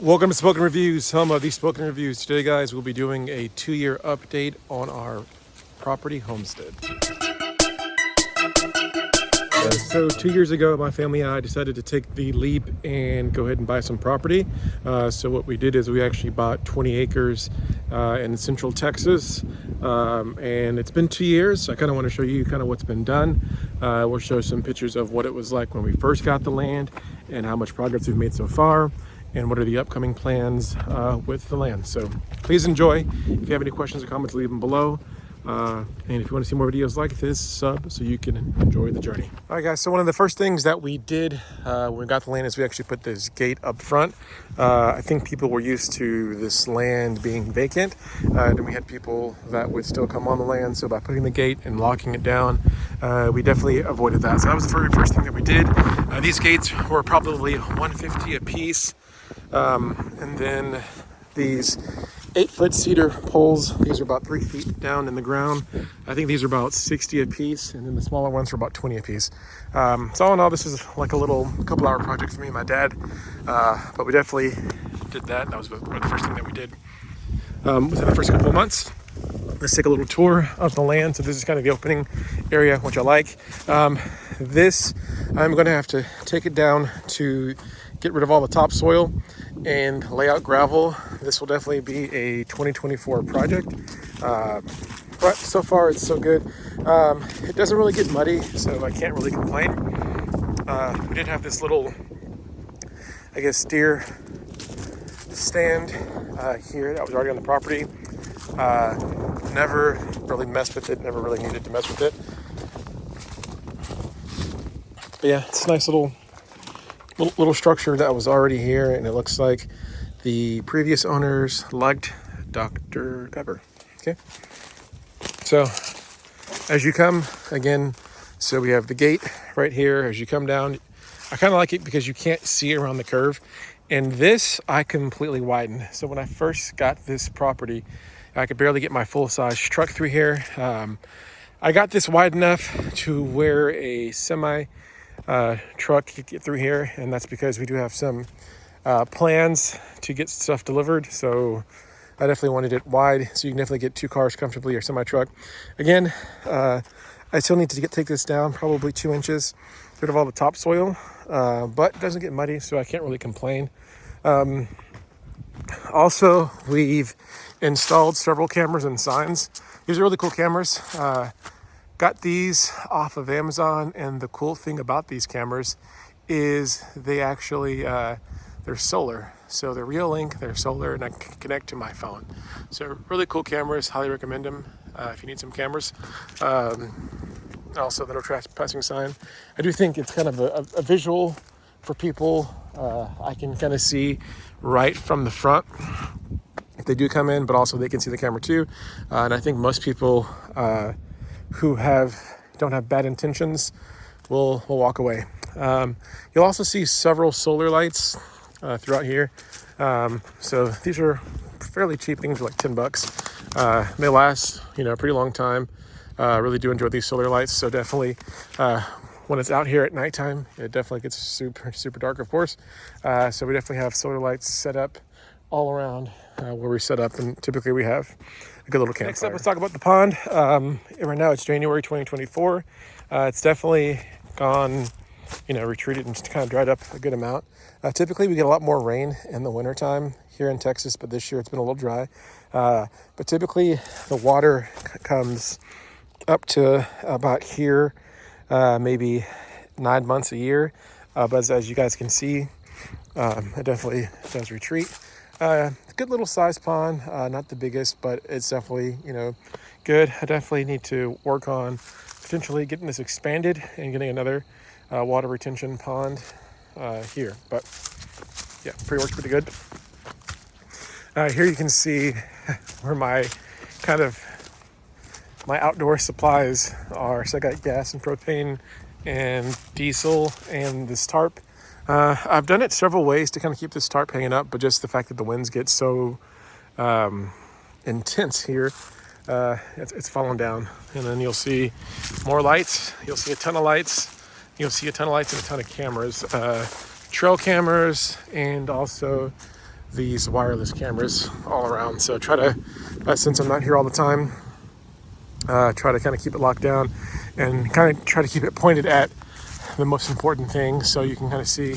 Welcome to Spoken Reviews, home of these Spoken Reviews. Today, guys, we'll be doing a 2-year update on our property, Homestead. So 2 years ago, my family and I decided to take the leap and go ahead and buy some property. So what we did is we actually bought 20 acres in central Texas. And it's been 2 years. So I kind of want to show you kind of what's been done. We'll show some pictures of what it was like when we first got the land and how much progress we've made so far, and what are the upcoming plans with the land. So please enjoy. If you have any questions or comments, leave them below. And if you want to see more videos like this, sub so you can enjoy the journey. All right, guys, so one of the first things that we did when we got the land is we actually put this gate up front. I think people were used to this land being vacant, and we had people that would still come on the land. So by putting the gate and locking it down, we definitely avoided that. So that was the very first thing that we did. These gates were probably $150 a piece. And then these 8-foot cedar poles, these are about 3 feet down in the ground. I think these are about 60 a piece, and then the smaller ones are about 20 a piece. So all in all, this is like a little couple-hour project for me and my dad, but we definitely did that. That was the first thing that we did within the first couple of months. Let's take a little tour of the land. So this is kind of the opening area, which I like. This, I'm going to have to take it down to get rid of all the topsoil and lay out gravel. This will definitely be a 2024 project, but so far it's so good. It doesn't really get muddy, so I can't really complain. We did have this little, I guess, steer stand here that was already on the property. Never really messed with it, never really needed to mess with it. But yeah, it's a nice little structure that was already here, and it looks like the previous owners liked Dr. Pepper. Okay, so as you come again, so we have the gate right here. As you come down, I kind of like it because you can't see around the curve, and this I completely widened. So when I first got this property, I could barely get my full-size truck through here. I got this wide enough to where a semi truck could get through here, and that's because we do have some plans to get stuff delivered. So I definitely wanted it wide so you can definitely get 2 cars comfortably, or semi truck. Again, I still need to take this down probably 2 inches, get rid of all the topsoil, but it doesn't get muddy, so I can't really complain. Also, we've installed several cameras and signs. These are really cool cameras. Got these off of Amazon, and the cool thing about these cameras is they actually, they're solar. So they're Reolink, they're solar, and I can connect to my phone. So really cool cameras, highly recommend them if you need some cameras. Also, the no trespassing sign. I do think it's kind of a visual for people. I can kind of see right from the front if they do come in, but also they can see the camera too. And I think most people who don't have bad intentions will walk away. You'll also see several solar lights throughout here. So these are fairly cheap. Things are like $10. They last, a pretty long time. Really do enjoy these solar lights. So definitely, when it's out here at nighttime, it definitely gets super dark, of course. So we definitely have solar lights set up all around where we set up, and typically we have a good little campfire. Next up, let's talk about the pond. Right now it's January 2024. It's definitely gone, retreated and kind of dried up a good amount. Typically we get a lot more rain in the wintertime here in Texas, but this year it's been a little dry. But typically the water comes up to about here, maybe 9 months a year. But as you guys can see, it definitely does retreat. Good little size pond, not the biggest, but it's definitely, good. I definitely need to work on potentially getting this expanded and getting another water retention pond here. But yeah, works pretty good. Here you can see where my outdoor supplies are. So I got gas and propane and diesel and this tarp. I've done it several ways to kind of keep this tarp hanging up, but just the fact that the winds get so intense here, it's falling down. And then you'll see more lights. You'll see a ton of lights. You'll see a ton of lights and a ton of cameras, trail cameras, and also these wireless cameras all around. So try to, since I'm not here all the time, try to kind of keep it locked down and kind of try to keep it pointed at the most important thing. So you can kind of see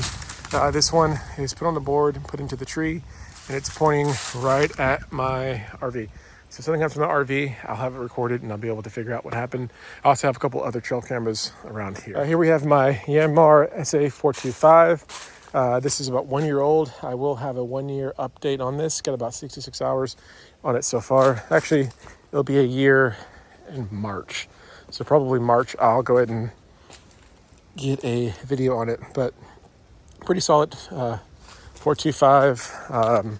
this one is put on the board, put into the tree, and it's pointing right at my RV. So if something happens from the RV, I'll have it recorded and I'll be able to figure out what happened. I also have a couple other trail cameras around here. Here we have my Yanmar SA425. This is about 1 year old. I will have a 1 year update on this. Got about 66 hours on it so far. Actually, it'll be a year in March. So probably March, I'll go ahead and get a video on it. But pretty solid 425.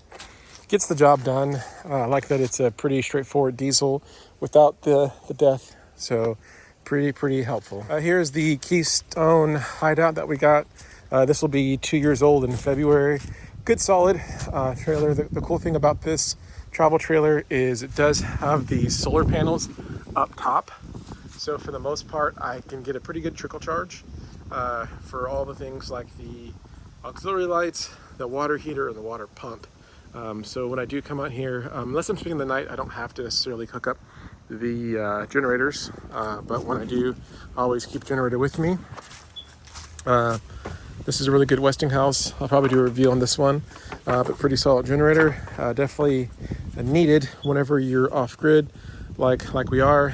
Gets the job done. I like that it's a pretty straightforward diesel without the death. So pretty helpful. Here's the Keystone hideout that we got. This will be 2 years old in February. Good solid trailer. The cool thing about this travel trailer is it does have the solar panels up top. So for the most part, I can get a pretty good trickle charge for all the things like the auxiliary lights, the water heater, and the water pump. So when I do come out here, unless I'm spending the night, I don't have to necessarily hook up the generators. But when I do, I always keep a generator with me. This is a really good Westinghouse. I'll probably do a review on this one, but pretty solid generator. Definitely needed whenever you're off grid, like we are.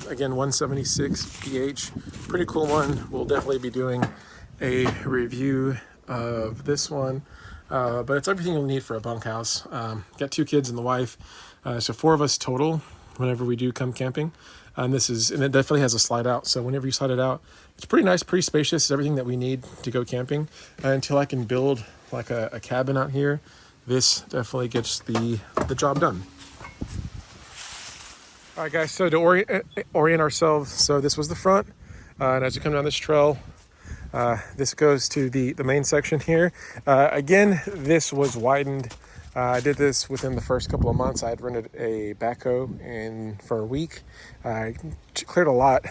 Again, 176 pH, pretty cool one. We'll definitely be doing a review of this one. But it's everything you'll need for a bunkhouse. Got 2 kids and the wife, so 4 of us total whenever we do come camping. And it definitely has a slide out. So whenever you slide it out, it's pretty nice, pretty spacious. It's everything that we need to go camping. Until I can build like a cabin out here, this definitely gets the job done. All right, guys. So to orient ourselves, so this was the front, and as you come down this trail. This goes to the main section here. Again, this was widened. I did this within the first couple of months. I had rented a backhoe for a week. I cleared a lot.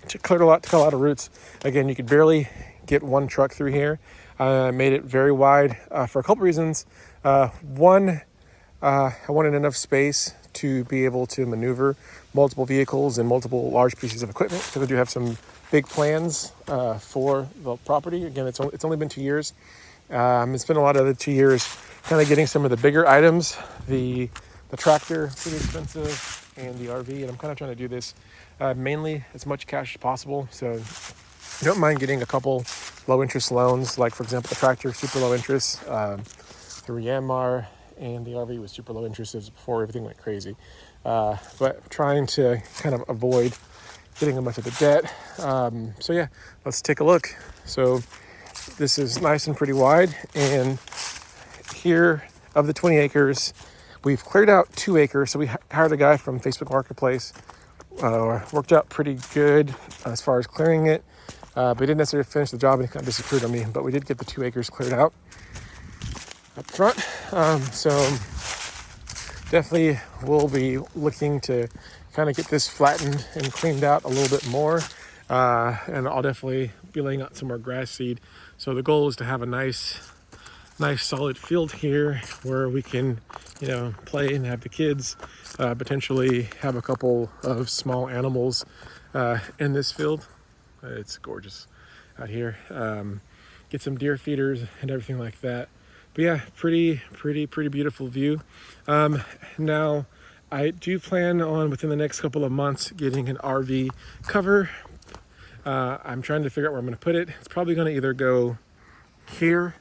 Took a lot of roots. Again, you could barely get one truck through here. I made it very wide for a couple reasons. One, I wanted enough space to be able to maneuver multiple vehicles and multiple large pieces of equipment, because I do have some big plans for the property. Again, it's only been 2 years. It's been a lot of the 2 years kind of getting some of the bigger items. The tractor, pretty expensive, and the RV, and I'm kind of trying to do this mainly as much cash as possible. So I don't mind getting a couple low interest loans, like for example the tractor, super low interest through Yanmar, and the RV was super low interest before everything went crazy. But trying to kind of avoid getting a bunch of the debt. So yeah, let's take a look. So this is nice and pretty wide, and here of the 20 acres, we've cleared out 2 acres. So we hired a guy from Facebook Marketplace. Worked out pretty good as far as clearing it, but he didn't necessarily finish the job and he kind of disappeared on me. But we did get the 2 acres cleared out up front. So definitely we'll be looking to kind of get this flattened and cleaned out a little bit more. And I'll definitely be laying out some more grass seed. So the goal is to have a nice solid field here where we can, play and have the kids, potentially have a couple of small animals in this field. It's gorgeous out here. Get some deer feeders and everything like that. But yeah, pretty beautiful view. Now, I do plan on within the next couple of months getting an RV cover. I'm trying to figure out where I'm going to put it. It's probably going to either go here,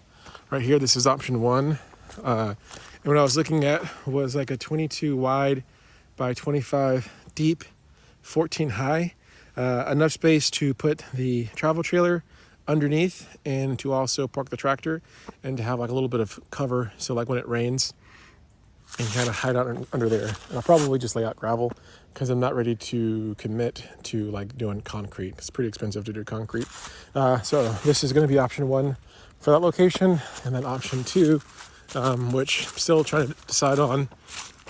right here. This is option 1. And what I was looking at was like a 22 wide by 25 deep, 14 high. Enough space to put the travel trailer underneath and to also park the tractor and to have like a little bit of cover. So like when it rains, and kind of hide out under there. And I'll probably just lay out gravel because I'm not ready to commit to like doing concrete. It's pretty expensive to do concrete. So this is going to be option 1 for that location. And then option 2, which I'm still trying to decide on,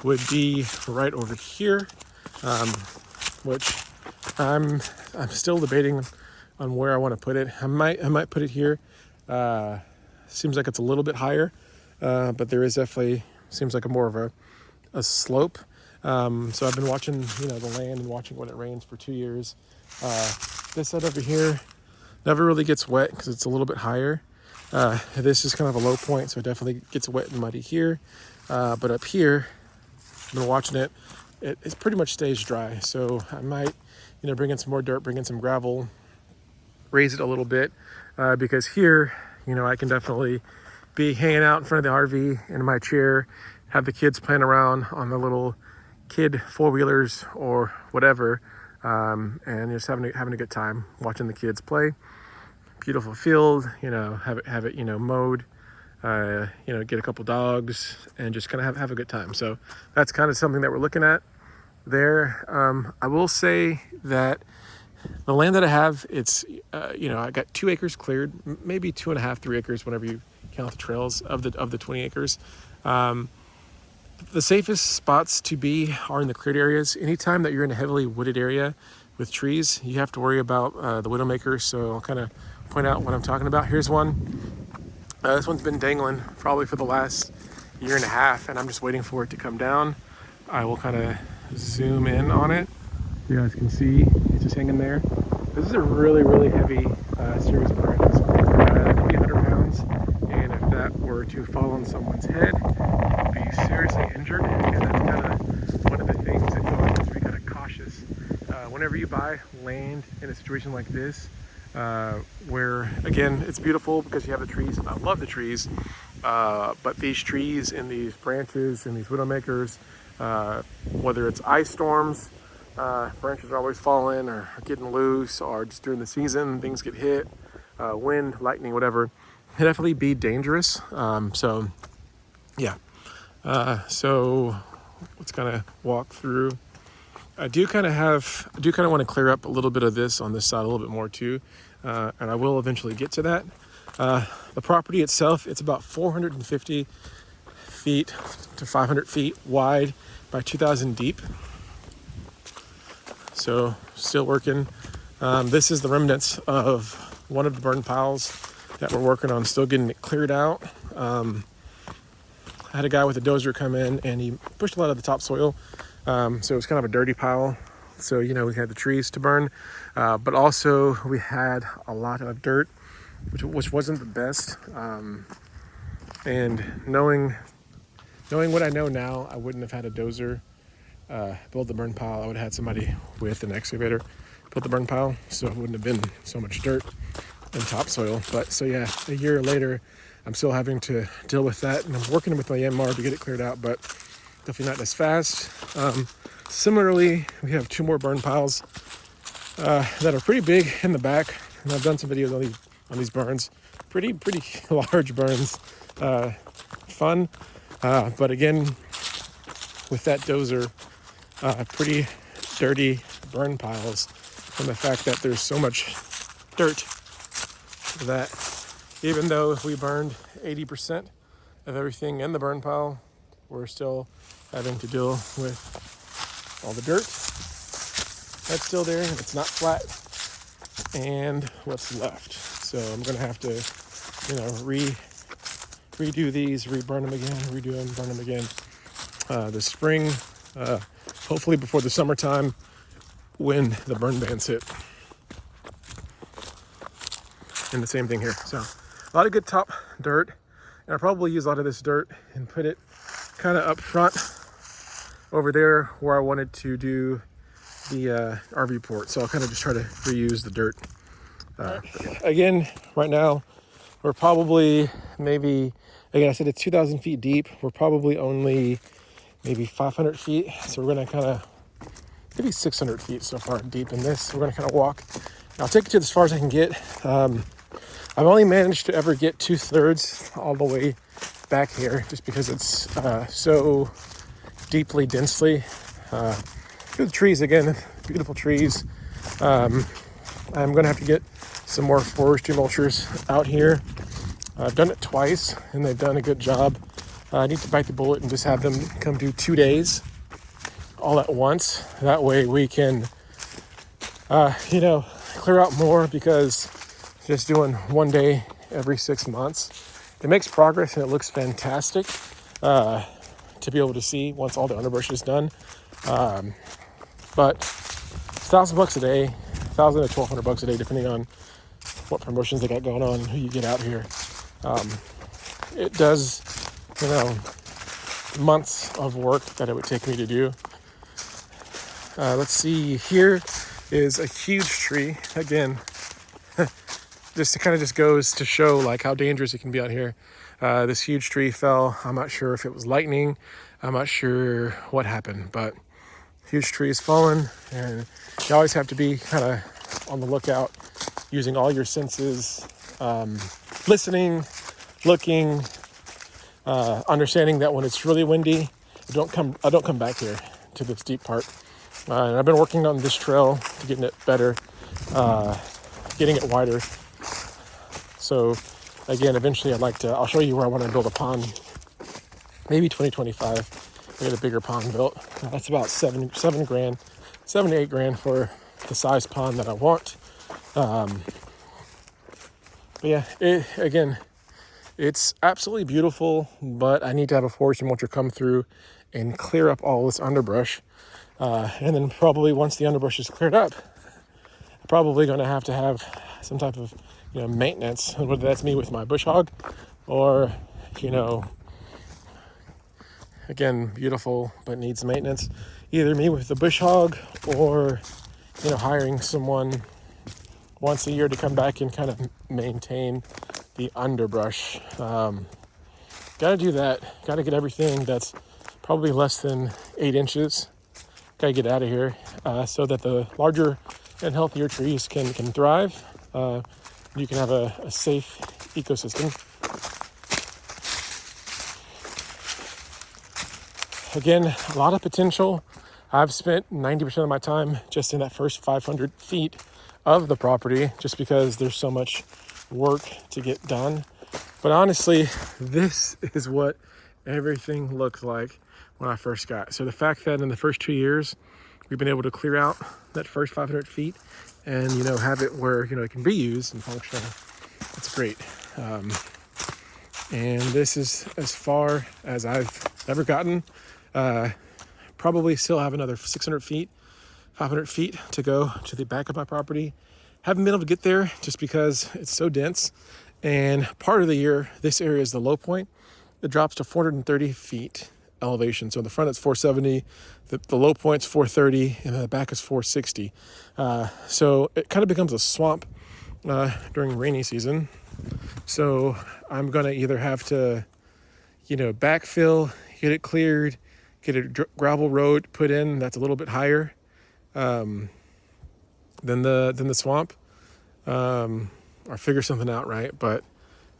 would be right over here, which I'm still debating on where I want to put it. I might put it here, seems like it's a little bit higher, but there is definitely seems like more of a slope. So I've been watching, the land and watching when it rains for 2 years. This side over here never really gets wet because it's a little bit higher. This is kind of a low point, so it definitely gets wet and muddy here. But up here, I've been watching it. It pretty much stays dry. So I might, bring in some more dirt, bring in some gravel, raise it a little bit, because here, I can definitely be hanging out in front of the RV in my chair, have the kids playing around on the little kid four-wheelers or whatever, and just having a good time watching the kids play. Beautiful field, have it mowed, get a couple dogs and just kind of have a good time. So that's kind of something that we're looking at there. I will say that the land that I have, it's I got 2 acres cleared, maybe 2.5, 3 acres whenever you count the trails of the 20 acres. The safest spots to be are in the cleared areas. Anytime that you're in a heavily wooded area with trees, you have to worry about the widowmaker. So I'll kind of point out what I'm talking about. Here's one. This one's been dangling probably for the last 1.5 years, and I'm just waiting for it to come down. I will kind of zoom in on it. You guys can see it's just hanging there. This is a really, really heavy series of branches. That could be 100 pounds, and if that were to fall on someone's head, be seriously injured. And that's kind of one of the things that you always have to be kind of cautious whenever you buy land in a situation like this, where again it's beautiful because you have the trees. I love the trees, but these trees and these branches and these widowmakers, whether it's ice storms, branches are always falling or getting loose, or just during the season things get hit, wind, lightning, whatever, can definitely be dangerous. So yeah. So let's kind of walk through. I do kind of want to clear up a little bit of this on this side a little bit more too, and I will eventually get to that. The property itself, it's about 450 feet to 500 feet wide by 2,000 deep. So still working. This is the remnants of one of the burn piles that we're working on, still getting it cleared out. I had a guy with a dozer come in and he pushed a lot of the topsoil. So it was kind of a dirty pile. So, we had the trees to burn, but also we had a lot of dirt, which wasn't the best. And knowing what I know now, I wouldn't have had a dozer build the burn pile. I would have had somebody with an excavator build the burn pile, so it wouldn't have been so much dirt and topsoil. But so yeah, a year later, I'm still having to deal with that, and I'm working with my MR to get it cleared out, but definitely not as fast. Similarly, we have 2 more burn piles that are pretty big in the back, and I've done some videos on these burns. Pretty large burns. Fun, but again, with that dozer, pretty dirty burn piles from the fact that there's so much dirt that even though we burned 80% of everything in the burn pile, we're still having to deal with all the dirt that's still there. It's not flat, and what's left. So I'm gonna have to, redo these, reburn them again, redo them, burn them again this spring, hopefully before the summertime when the burn bans hit. And the same thing here. So a lot of good top dirt, and I'll probably use a lot of this dirt and put it kind of up front over there where I wanted to do the RV port. So I'll kind of just try to reuse the dirt. Again, right now, we're probably maybe, again, I said it's 2,000 feet deep. We're probably only maybe 500 feet. So we're going to kind of, maybe 600 feet so far deep in this. We're going to kind of walk. I'll take it to as far as I can get. I've only managed to ever get 2/3 all the way back here, just because it's so deeply, densely. Good trees again, beautiful trees. I'm gonna have to get some more forestry mulchers out here. I've done it twice and they've done a good job. I need to bite the bullet and just have them come do 2 days all at once. That way we can, clear out more, because just doing 1 day every 6 months it makes progress and it looks fantastic to be able to see once all the underbrush is done. But $1,000 a day, $1,000 to $1,200 a day, depending on what promotions they got going on and who you get out here. It does, months of work that it would take me to do. Let's see, here is a huge tree. Again, just goes to show like how dangerous it can be out here. This huge tree fell. I'm not sure if it was lightning. I'm not sure what happened, but huge tree is fallen, and you always have to be kind of on the lookout, using all your senses, listening, looking, understanding that when it's really windy, I don't come back here to this deep part. And I've been working on this trail to getting it better, getting it wider. So again, eventually I'll show you where I want to build a pond. Maybe 2025. I get a bigger pond built. That's about $7 to $8 grand for the size pond that I want. But yeah, it's absolutely beautiful, but I need to have a forestry mulcher come through and clear up all this underbrush. And then probably once the underbrush is cleared up, I'm probably going to have some type of maintenance, whether that's me with my bush hog or again, beautiful but needs maintenance, either me with the bush hog or hiring someone once a year to come back and kind of maintain the underbrush. Gotta do that. Gotta get everything that's probably less than 8 inches. Gotta get out of here so that the larger and healthier trees can thrive. You can have a safe ecosystem. Again, a lot of potential. I've spent 90% of my time just in that first 500 feet of the property, just because there's so much work to get done. But honestly, this is what everything looked like when I first got. So the fact that in the first 2 years, we've been able to clear out that first 500 feet and, have it where, it can be used and functional, it's great. And this is as far as I've ever gotten. Probably still have another 600 feet, 500 feet to go to the back of my property. Haven't been able to get there just because it's so dense. And part of the year, this area is the low point. It drops to 430 feet elevation. So in the front, it's 470. The low point's 430, and the back is 460. So it kind of becomes a swamp during rainy season. So I'm going to either have to, backfill, get it cleared, get a gravel road put in that's a little bit higher than the swamp, or figure something out, right? But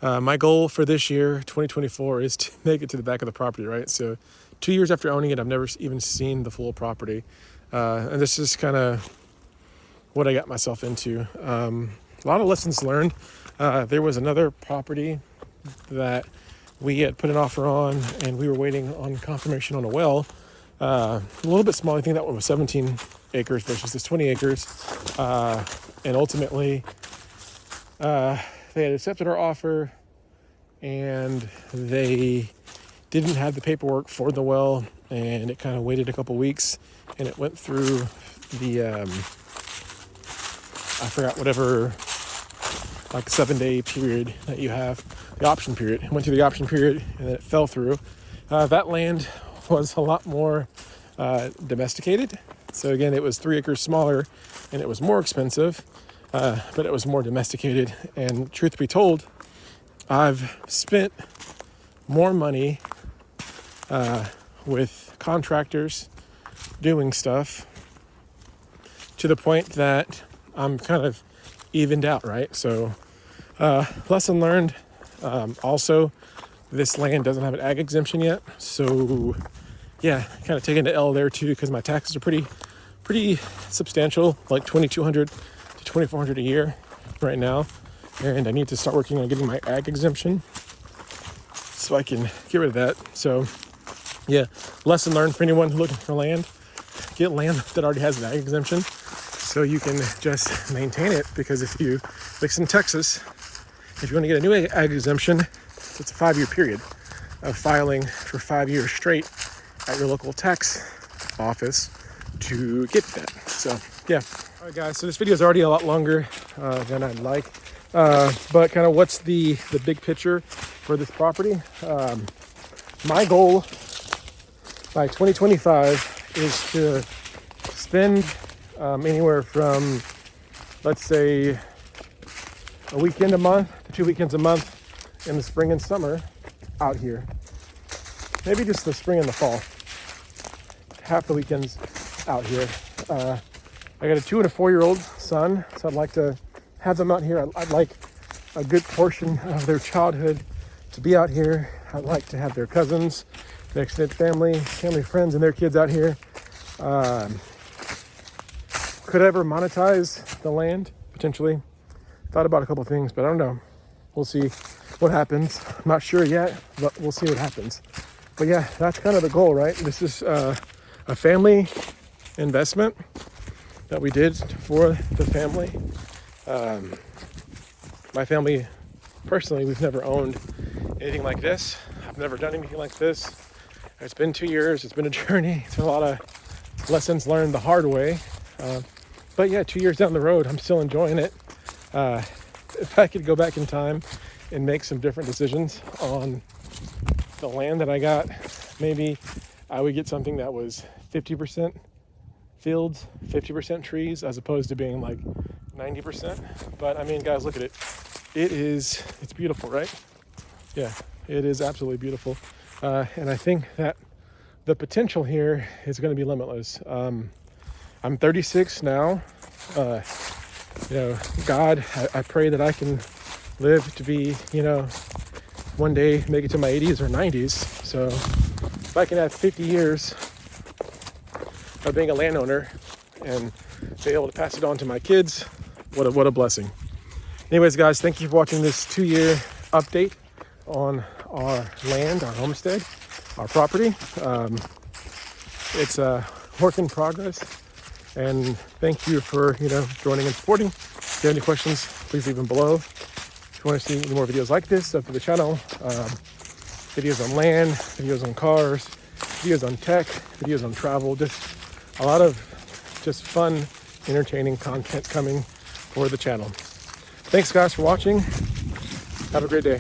my goal for this year, 2024, is to make it to the back of the property, right? So 2 years after owning it, I've never even seen the full property. And this is kind of what I got myself into. A lot of lessons learned. There was another property that we had put an offer on, and we were waiting on confirmation on a well. A little bit smaller. I think that one was 17 acres versus this 20 acres. And ultimately, they had accepted our offer, and they didn't have the paperwork for the well, and it kind of waited a couple weeks, and it went through the, I forgot whatever, like 7-day period that you have, the option period. It went through the option period, and then it fell through. That land was a lot more domesticated. So again, it was 3 acres smaller, and it was more expensive, but it was more domesticated. And truth be told, I've spent more money with contractors doing stuff to the point that I'm kind of evened out, right? So lesson learned. Also, this land doesn't have an ag exemption yet, so yeah, kind of taking the L there too, because my taxes are pretty substantial, like $2,200 to $2,400 a year right now, and I need to start working on getting my ag exemption so I can get rid of that. So yeah, lesson learned for anyone looking for land: get land that already has an ag exemption, so you can just maintain it. Because if you, like in Texas, if you want to get a new ag exemption, So it's a 5-year period of filing for 5 years straight at your local tax office to get that. So yeah. All right, guys. So this video is already a lot longer than I'd like, but kind of what's the big picture for this property? My goal by 2025 is to spend anywhere from, let's say, a weekend a month to 2 weekends a month in the spring and summer out here. Maybe just the spring and the fall. Half the weekends out here. I got a 2 and a 4-year-old son, so I'd like to have them out here. I'd like a good portion of their childhood to be out here. I'd like to have their cousins, their extended family friends, and their kids out here. Could I ever monetize the land? Potentially. Thought about a couple things, but I don't know. We'll see what happens. I'm not sure yet, but we'll see what happens. But yeah, that's kind of the goal, right? This is a family investment that we did for the family. My family, personally, we've never owned anything like this. I've never done anything like this. It's been 2 years. It's been a journey. It's been a lot of lessons learned the hard way. But yeah, 2 years down the road, I'm still enjoying it. If I could go back in time and make some different decisions on the land that I got, maybe I would get something that was 50% fields, 50% trees, as opposed to being like 90%. But I mean, guys, look at it. It's beautiful, right? Yeah, it is absolutely beautiful. And I think that the potential here is going to be limitless. I'm 36 now. God, I pray that I can live to be, one day make it to my 80s or 90s. So if I can have 50 years of being a landowner and be able to pass it on to my kids, what a blessing. Anyways, guys, thank you for watching this 2-year update on our land, our homestead, our property. It's a work in progress. And thank you for, joining and supporting. If you have any questions, please leave them below. If you want to see any more videos like this, up to the channel, videos on land, videos on cars, videos on tech, videos on travel, just a lot of just fun, entertaining content coming for the channel. Thanks, guys, for watching. Have a great day.